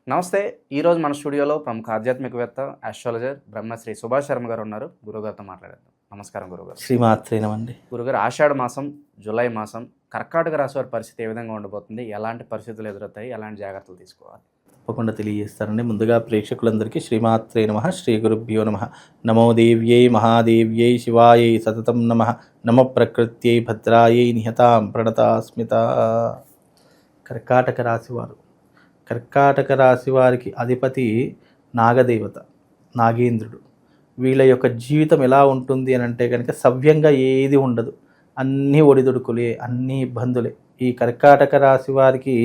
నమస్తే. ఈరోజు మన స్టూడియోలో ప్రముఖ ఆధ్యాత్మికవేత్త, ఆస్ట్రాలజర్ బ్రహ్మశ్రీ సుభాష్ శర్మ గారు ఉన్నారు. గురుగారితో మాట్లాడేద్దాం. నమస్కారం గురుగారు. శ్రీమాత్రేనమండి. గురుగారు, ఆషాఢ మాసం, జూలై మాసం కర్కాటక రాశి వారి పరిస్థితి ఏ విధంగా ఉండబోతుంది? ఎలాంటి పరిస్థితులు ఎదురవుతాయి? ఎలాంటి జాగ్రత్తలు తీసుకోవాలి? తప్పకుండా తెలియజేస్తానండి. ముందుగా ప్రేక్షకులందరికీ శ్రీమాత్రే నమః, శ్రీ గురుభ్యో నమః. నమో దేవ్యై మహాదేవ్యై శివాయై సతతం నమః. నమ ప్రకృత్యై భద్రాయై నిహతాం ప్రణతాస్మిత. కర్కాటక రాశివారు. కర్కాటక రాశి వారికి అధిపతి నాగదేవత, నాగేంద్రుడు. వీళ్ళ యొక్క జీవితం ఎలా ఉంటుంది అని అంటే కనుక సవ్యంగా ఏది ఉండదు. అన్నీ ఒడిదుడుకులే, అన్నీ ఇబ్బందులే. ఈ కర్కాటక రాశి వారికి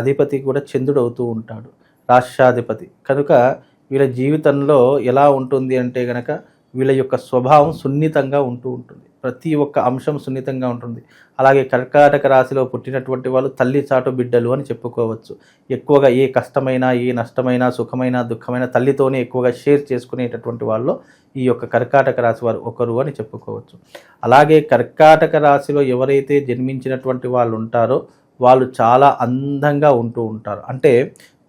అధిపతి కూడా చంద్రుడు అవుతూ ఉంటాడు, రాష్ట్రాధిపతి. కనుక వీళ్ళ జీవితంలో ఎలా ఉంటుంది అంటే కనుక వీళ్ళ యొక్క స్వభావం సున్నితంగా ఉంటూ ఉంటుంది. ప్రతి ఒక్క అంశం సున్నితంగా ఉంటుంది. అలాగే కర్కాటక రాశిలో పుట్టినటువంటి వాళ్ళు తల్లి చాటు బిడ్డలు అని చెప్పుకోవచ్చు. ఎక్కువగా ఏ కష్టమైనా, ఏ నష్టమైనా, సుఖమైనా, దుఃఖమైనా తల్లితోనే ఎక్కువగా షేర్ చేసుకునేటటువంటి వాళ్ళు ఈ యొక్క కర్కాటక రాశి వారు ఒకరు అని చెప్పుకోవచ్చు. అలాగే కర్కాటక రాశిలో ఎవరైతే జన్మించినటువంటి వాళ్ళు ఉంటారో వాళ్ళు చాలా అందంగా ఉంటూ ఉంటారు. అంటే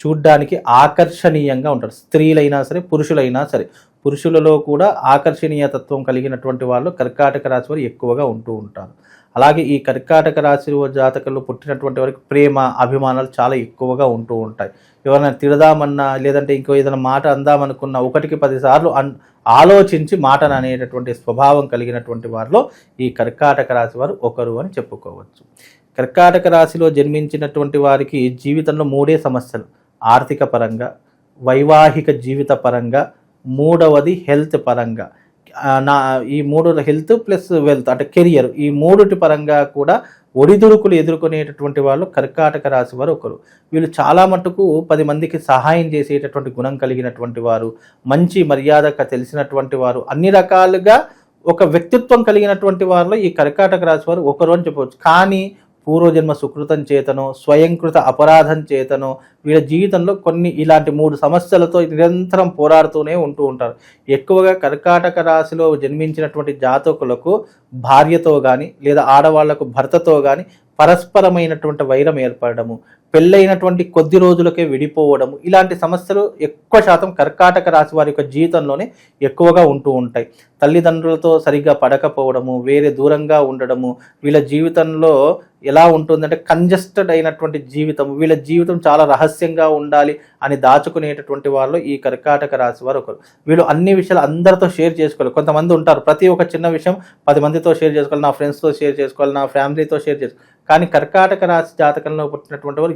చూడ్డానికి ఆకర్షణీయంగా ఉంటారు. స్త్రీలైనా సరే, పురుషులైనా సరే. పురుషులలో కూడా ఆకర్షణీయతత్వం కలిగినటువంటి వాళ్ళు కర్కాటక రాశి వారు ఎక్కువగా ఉంటూ ఉంటారు. అలాగే ఈ కర్కాటక రాశి జాతకంలో పుట్టినటువంటి వారికి ప్రేమ, అభిమానాలు చాలా ఎక్కువగా ఉంటూ ఉంటాయి. ఎవరైనా తిడదామన్నా, లేదంటే ఇంకో ఏదైనా మాట అందామనుకున్నా 1కి 10 సార్లు ఆలోచించి మాటను అనేటటువంటి స్వభావం కలిగినటువంటి వారిలో ఈ కర్కాటక రాశి వారు ఒకరు అని చెప్పుకోవచ్చు. కర్కాటక రాశిలో జన్మించినటువంటి వారికి జీవితంలో 3 సమస్యలు: ఆర్థిక పరంగా, వైవాహిక జీవిత పరంగా, మూడవది హెల్త్ పరంగా. ఈ 3 హెల్త్ ప్లస్ వెల్త్ అంటే కెరియర్, ఈ 3 పరంగా కూడా ఒడిదుడుకులు ఎదుర్కొనేటటువంటి వాళ్ళు కర్కాటక రాశి వారు ఒకరు. వీళ్ళు చాలా మటుకు 10 మందికి సహాయం చేసేటటువంటి గుణం కలిగినటువంటి వారు, మంచి మర్యాదగా తెలిసినటువంటి వారు, అన్ని రకాలుగా ఒక వ్యక్తిత్వం కలిగినటువంటి వారిలో ఈ కర్కాటక రాశి వారు ఒకరు అని చెప్పవచ్చు. కానీ పూర్వజన్మ సుకృతం చేతనో, స్వయంకృత అపరాధం చేతనో వీళ్ళ జీవితంలో కొన్ని ఇలాంటి 3 సమస్యలతో నిరంతరం పోరాడుతూనే ఉంటూ ఉంటారు. ఎక్కువగా కర్కాటక రాశిలో జన్మించినటువంటి జాతకులకు భార్యతో కానీ, లేదా ఆడవాళ్లకు భర్తతో కానీ పరస్పరమైనటువంటి వైరం ఏర్పడము, పెళ్ళైనటువంటి కొద్ది రోజులకే విడిపోవడము, ఇలాంటి సమస్యలు ఎక్కువ శాతం కర్కాటక రాశి వారి యొక్క జీవితంలోనే ఎక్కువగా ఉంటూ ఉంటాయి. తల్లిదండ్రులతో సరిగ్గా పడకపోవడము, వేరే దూరంగా ఉండడము, వీళ్ళ జీవితంలో ఎలా ఉంటుందంటే కంజెస్టెడ్ అయినటువంటి జీవితం. వీళ్ళ జీవితం చాలా రహస్యంగా ఉండాలి అని దాచుకునేటటువంటి వాళ్ళు ఈ కర్కాటక రాశి వారు ఒకరు. వీళ్ళు అన్ని విషయాలు అందరితో షేర్ చేసుకోవాలి. కొంతమంది ఉంటారు ప్రతి ఒక్క చిన్న విషయం 10 మందితో షేర్ చేసుకోవాలి, నా ఫ్రెండ్స్తో షేర్ చేసుకోవాలి, నా ఫ్యామిలీతో షేర్ చేసుకోవాలి. కానీ కర్కాటక రాశి జాతకంలో పుట్టినటువంటి వారు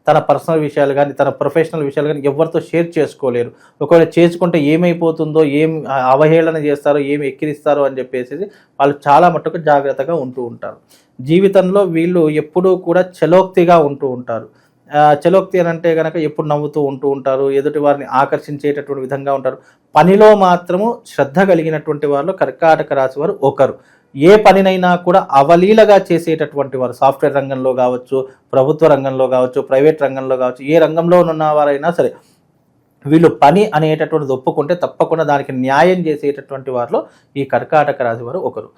తన పర్సనల్ విషయాలు కానీ, తన ప్రొఫెషనల్ విషయాలు కానీ ఎవరితో షేర్ చేసుకోలేరు. ఒకవేళ చేసుకుంటే ఏమైపోతుందో, ఏం అవహేళన చేస్తారో, ఏమి ఎక్కిరిస్తారో అని చెప్పేసి వాళ్ళు చాలా మట్టుకు జాగ్రత్తగా ఉంటూ ఉంటారు. జీవితంలో వీళ్ళు ఎప్పుడూ కూడా చలోక్తిగా ఉంటూ ఉంటారు. చలోక్తి అని అంటే కనుక ఎప్పుడు నవ్వుతూ ఉంటూ ఉంటారు, ఎదుటి వారిని ఆకర్షించేటటువంటి విధంగా ఉంటారు. పనిలో మాత్రము శ్రద్ధ కలిగినటువంటి వాళ్ళు కర్కాటక రాశి వారు ఒకరు. ఏ పనినైనా కూడా అవలీలగా చేసేటటువంటి వారు. సాఫ్ట్వేర్ రంగంలో కావచ్చు, ప్రభుత్వ రంగంలో కావచ్చు, ప్రైవేట్ రంగంలో కావచ్చు, ఏ రంగంలో ఉన్న వారైనా సరే వీళ్ళు పని అనేటటువంటిది ఒప్పుకుంటే తప్పకుండా దానికి న్యాయం చేసేటటువంటి వారిలో ఈ కర్కాటక రాశి వారు ఒకరు.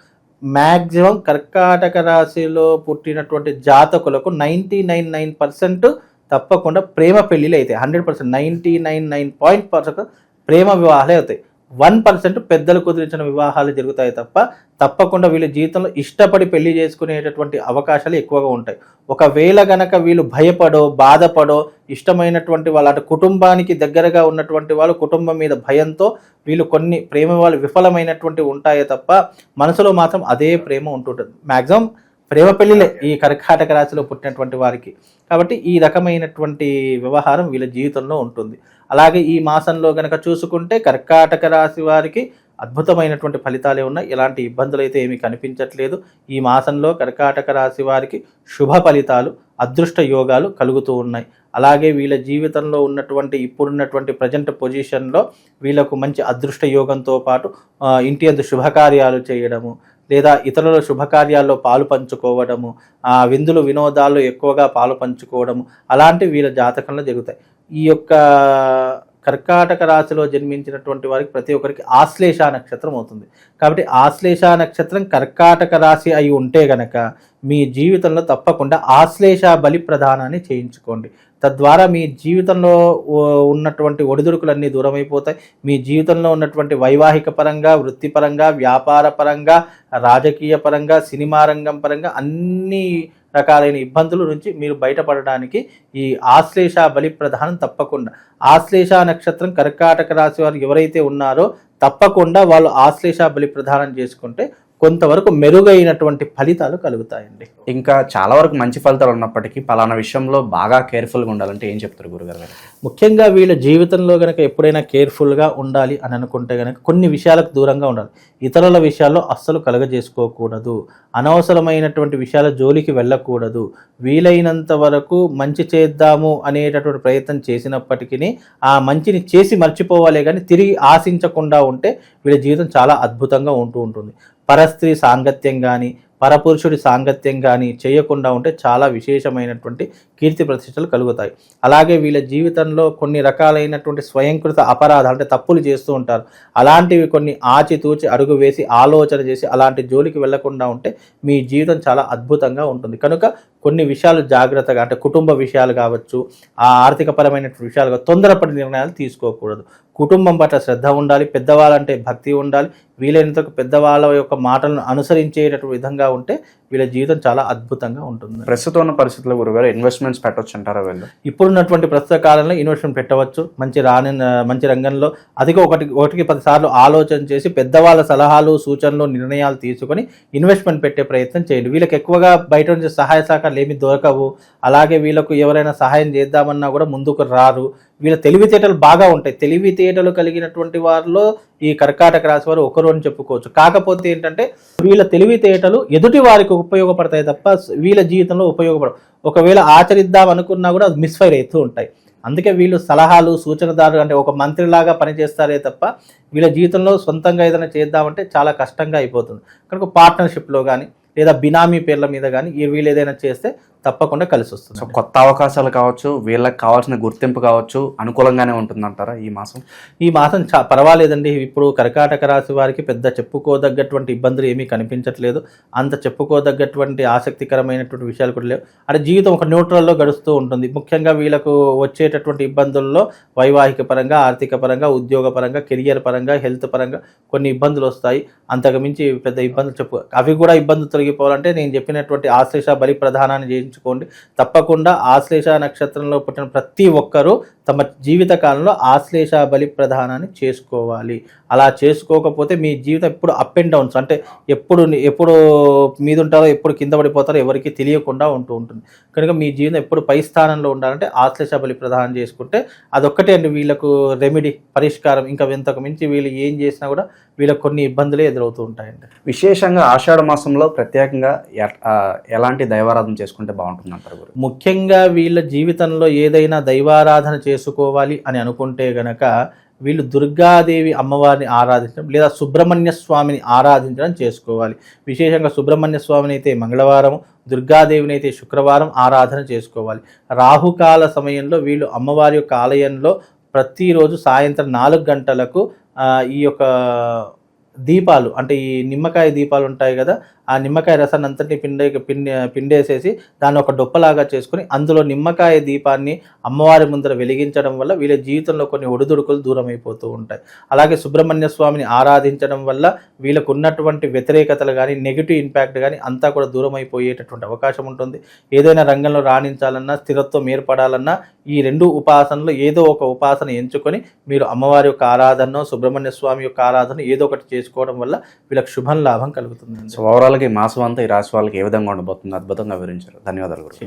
మ్యాక్సిమం కర్కాటక రాశిలో పుట్టినటువంటి జాతకులకు 99% తప్పకుండా ప్రేమ పెళ్ళిళ్ళు అవుతాయి. 100%, 99.9% ప్రేమ వివాహాలే అవుతాయి. 1% పెద్దలు కుదిరించిన వివాహాలు జరుగుతాయి తప్పకుండా వీళ్ళ జీవితంలో ఇష్టపడి పెళ్లి చేసుకునేటటువంటి అవకాశాలు ఎక్కువగా ఉంటాయి. ఒకవేళ గనక వీళ్ళు భయపడో, బాధపడో, ఇష్టమైనటువంటి వాళ్ళ అంటే కుటుంబానికి దగ్గరగా ఉన్నటువంటి వాళ్ళు కుటుంబం మీద భయంతో వీళ్ళు కొన్ని ప్రేమ వాళ్ళు విఫలమైనటువంటి ఉంటాయే తప్ప మనసులో మాత్రం అదే ప్రేమ ఉంటుంటుంది. మ్యాక్సిమం ప్రేమ పెళ్ళిలే ఈ కర్కాటక రాశిలో పుట్టినటువంటి వారికి. కాబట్టి ఈ రకమైనటువంటి వ్యవహారం వీళ్ళ జీవితంలో ఉంటుంది. అలాగే ఈ మాసంలో కనుక చూసుకుంటే కర్కాటక రాశి వారికి అద్భుతమైనటువంటి ఫలితాలే ఉన్నాయి. ఎలాంటి ఇబ్బందులు అయితే ఏమీ కనిపించట్లేదు. ఈ మాసంలో కర్కాటక రాశి వారికి శుభ ఫలితాలు, అదృష్ట యోగాలు కలుగుతూ ఉన్నాయి. అలాగే వీళ్ళ జీవితంలో ఉన్నటువంటి ఇప్పుడున్నటువంటి ప్రజెంట్ పొజిషన్లో వీళ్ళకు మంచి అదృష్ట యోగంతో పాటు ఇంటి యందు శుభకార్యాలు చేయడము, లేదా ఇతరుల శుభకార్యాల్లో పాలు పంచుకోవడము, విందులు వినోదాల్లో ఎక్కువగా పాలు పంచుకోవడము, అలాంటివి వీళ్ళ జాతకంలో జరుగుతాయి. ఈ యొక్క కర్కాటక రాశిలో జన్మించినటువంటి వారికి ప్రతి ఒక్కరికి ఆశ్లేష నక్షత్రం అవుతుంది. కాబట్టి ఆశ్లేష నక్షత్రం కర్కాటక రాశి అయి ఉంటే గనక మీ జీవితంలో తప్పకుండా ఆశ్లేష బలి ప్రదానాన్ని చేయించుకోండి. తద్వారా మీ జీవితంలో ఉన్నటువంటి ఒడిదుడుకులన్నీ దూరమైపోతాయి. మీ జీవితంలో ఉన్నటువంటి వైవాహిక పరంగా, వృత్తిపరంగా, వ్యాపార పరంగా, రాజకీయ పరంగా, సినిమా రంగం పరంగా అన్ని రకాలైన ఇబ్బందుల నుంచి మీరు బయటపడడానికి ఈ ఆశ్లేష బలి ప్రధానం తప్పకుండా. ఆశ్లేష నక్షత్రం కర్కాటక రాశి వారు ఎవరైతే ఉన్నారో తప్పకుండా వాళ్ళు ఆశ్లేష బలి ప్రదానం చేసుకుంటే కొంతవరకు మెరుగైనటువంటి ఫలితాలు కలుగుతాయండి. ఇంకా చాలా వరకు మంచి ఫలితాలు ఉన్నప్పటికీ పలానా విషయంలో బాగా కేర్ఫుల్గా ఉండాలంటే ఏం చెప్తారు గురుగారు? ముఖ్యంగా వీళ్ళ జీవితంలో కనుక ఎప్పుడైనా కేర్ఫుల్గా ఉండాలి అని అనుకుంటే కనుక కొన్ని విషయాలకు దూరంగా ఉండాలి. ఇతరుల విషయాల్లో అస్సలు కలగజేసుకోకూడదు. అనవసరమైనటువంటి విషయాల జోలికి వెళ్ళకూడదు. వీలైనంత వరకు మంచి చేద్దాము అనేటటువంటి ప్రయత్నం చేసినప్పటికీ ఆ మంచిని చేసి మర్చిపోవాలే కానీ తిరిగి ఆశించకుండా ఉంటే వీళ్ళ జీవితం చాలా అద్భుతంగా ఉంటుంది. పరస్త్రీ సాంగత్యం కానీ, పరపురుషుడి సాంగత్యం కానీ చేయకుండా ఉంటే చాలా విశేషమైనటువంటి కీర్తి ప్రతిష్టలు కలుగుతాయి. అలాగే వీళ్ళ జీవితంలో కొన్ని రకాలైనటువంటి స్వయంకృత అపరాధాలు అంటే తప్పులు చేస్తూ ఉంటారు. అలాంటివి కొన్ని ఆచితూచి అడుగు వేసి ఆలోచన చేసి అలాంటి జోలికి వెళ్లకుండా ఉంటే మీ జీవితం చాలా అద్భుతంగా ఉంటుంది. కనుక కొన్ని విషయాలు జాగ్రత్తగా అంటే కుటుంబ విషయాలు కావచ్చు, ఆ ఆర్థికపరమైన విషయాలుగా తొందరపడి నిర్ణయాలు తీసుకోకూడదు. కుటుంబం పట్ల శ్రద్ధ ఉండాలి. పెద్దవాళ్ళంటే భక్తి ఉండాలి. వీలైనంత పెద్దవాళ్ళ యొక్క మాటలను అనుసరించేటటువంటి విధంగా ఉంటే వీళ్ళ జీవితం చాలా అద్భుతంగా ఉంటుంది. ప్రస్తుతం ఉన్న పరిస్థితుల్లో గురుగారు ఇన్వెస్ట్మెంట్స్ పెట్టవచ్చు అంటారా? వీళ్ళు ఇప్పుడున్నటువంటి ప్రస్తుత కాలంలో ఇన్వెస్ట్మెంట్ పెట్టవచ్చు. మంచి రంగంలో అదిగా ఒకటికి 10 సార్లు ఆలోచన చేసి పెద్దవాళ్ళ సలహాలు, సూచనలు, నిర్ణయాలు తీసుకొని ఇన్వెస్ట్మెంట్ పెట్టే ప్రయత్నం చేయండి. వీళ్ళకి ఎక్కువగా బయట నుంచి సహాయ సహకారాలు ఏమి దొరకవు. అలాగే వీళ్ళకు ఎవరైనా సహాయం చేద్దామన్నా కూడా ముందుకు రారు. వీళ్ళ తెలివితేటలు బాగా ఉంటాయి. తెలివితేటలు కలిగినటువంటి వారిలో ఈ కర్కాటక రాశి వారు ఒకరు అని చెప్పుకోవచ్చు. కాకపోతే ఏంటంటే వీళ్ళ తెలివితేటలు ఎదుటి వారికి ఉపయోగపడతాయి తప్ప వీళ్ళ జీవితంలో ఉపయోగపడవు. ఒకవేళ ఆచరిద్దాం అనుకున్నా కూడా అది మిస్ఫైర్ అవుతూ ఉంటాయి. అందుకే వీళ్ళు సలహాలు, సూచనదారులు అంటే ఒక మంత్రిలాగా పనిచేస్తారే తప్ప వీళ్ళ జీవితంలో సొంతంగా ఏదైనా చేద్దామంటే చాలా కష్టంగా అయిపోతుంది. కనుక పార్ట్నర్షిప్లో కానీ లేదా బినామీ పేర్ల మీద కానీ వీళ్ళు ఏదైనా చేస్తే తప్పకుండా కలిసి వస్తుంది. సో కొత్త అవకాశాలు కావచ్చు, వీళ్ళకి కావాల్సిన గుర్తింపు కావచ్చు అనుకూలంగానే ఉంటుందంటారా ఈ మాసం? ఈ మాసం పర్వాలేదండి. ఇప్పుడు కర్కాటక రాశి వారికి పెద్ద చెప్పుకోదగ్గటువంటి ఇబ్బందులు ఏమీ కనిపించట్లేదు. అంత చెప్పుకోదగ్గటువంటి ఆసక్తికరమైనటువంటి విషయాలు కూడా లేవు. అంటే జీవితం ఒక న్యూట్రల్లో గడుస్తూ ఉంటుంది. ముఖ్యంగా వీళ్ళకు వచ్చేటటువంటి ఇబ్బందుల్లో వైవాహిక పరంగా, ఆర్థిక పరంగా, ఉద్యోగ పరంగా, కెరియర్ పరంగా, హెల్త్ పరంగా కొన్ని ఇబ్బందులు వస్తాయి. అంతకుమించి పెద్ద ఇబ్బందులు అవి కూడా ఇబ్బందులు తొలగిపోవాలంటే నేను చెప్పినటువంటి ఆశ్లేష బలి ప్రధానాన్ని చేయించుకోండి. తప్పకుండా ఆశ్లేష నక్షత్రంలో పుట్టిన ప్రతి ఒక్కరూ తమ జీవిత కాలంలో ఆశ్లేష బలి ప్రధానాన్ని చేసుకోవాలి. అలా చేసుకోకపోతే మీ జీవితం ఎప్పుడు అప్ అండ్ డౌన్స్ అంటే ఎప్పుడు మీద ఉంటారో ఎప్పుడు కింద పడిపోతారో ఎవరికి తెలియకుండా ఉంటుంది. కనుక మీ జీవితం ఎప్పుడు పై స్థానంలో ఉండాలంటే ఆశ్లేష బలి ప్రధానం చేసుకుంటే అదొక్కటే అండి వీళ్ళకు రెమెడీ, పరిష్కారం. ఇంకా ఇంతకు మించి వీళ్ళు ఏం చేసినా కూడా వీళ్ళకి కొన్ని ఇబ్బందులే ఎదురవుతూ ఉంటాయండి. విశేషంగా ఆషాఢ మాసంలో ప్రత్యేకంగా ఎలాంటి దైవారాధన చేసుకుంటే బాగుంటుంది అంటారు గురు? ముఖ్యంగా వీళ్ళ జీవితంలో ఏదైనా దైవారాధన చేసుకోవాలి అని అనుకుంటే గనక వీళ్ళు దుర్గాదేవి అమ్మవారిని ఆరాధించడం లేదా సుబ్రహ్మణ్య స్వామిని ఆరాధించడం చేసుకోవాలి. విశేషంగా సుబ్రహ్మణ్య స్వామిని అయితే మంగళవారం, దుర్గాదేవిని అయితే శుక్రవారం ఆరాధన చేసుకోవాలి. రాహుకాల సమయంలో వీళ్ళు అమ్మవారి యొక్క ఆలయంలో ప్రతిరోజు సాయంత్రం 4 గంటలకు ఈ యొక్క దీపాలు అంటే ఈ నిమ్మకాయ దీపాలు ఉంటాయి కదా, ఆ నిమ్మకాయ రసాన్ని అంతటిని పిండేసేసి దాన్ని ఒక డొప్పలాగా చేసుకుని అందులో నిమ్మకాయ దీపాన్ని అమ్మవారి ముందర వెలిగించడం వల్ల వీళ్ళ జీవితంలో కొన్ని ఒడిదుడుకులు దూరం అయిపోతూ ఉంటాయి. అలాగే సుబ్రహ్మణ్య స్వామిని ఆరాధించడం వల్ల వీళ్ళకు ఉన్నటువంటి వ్యతిరేకతలు కానీ, నెగిటివ్ ఇంపాక్ట్ కానీ అంతా కూడా దూరం అయిపోయేటటువంటి అవకాశం ఉంటుంది. ఏదైనా రంగంలో రాణించాలన్నా, స్థిరత్వం ఏర్పడాలన్నా ఈ 2 ఉపాసనలు ఏదో ఒక ఉపాసన ఎంచుకొని మీరు అమ్మవారి యొక్క ఆరాధన, సుబ్రహ్మణ్య స్వామి యొక్క ఆరాధన ఏదో ఒకటి చేసుకోవడం వల్ల వీళ్ళకి శుభం లాభం కలుగుతుంది. సో ఓవరాల్గా ఈ మాసం అంతా ఈ రాశి వాళ్ళకి ఏ విధంగా ఉండబోతుంది అద్భుతంగా వివరించారు. ధన్యవాదాలు గురు.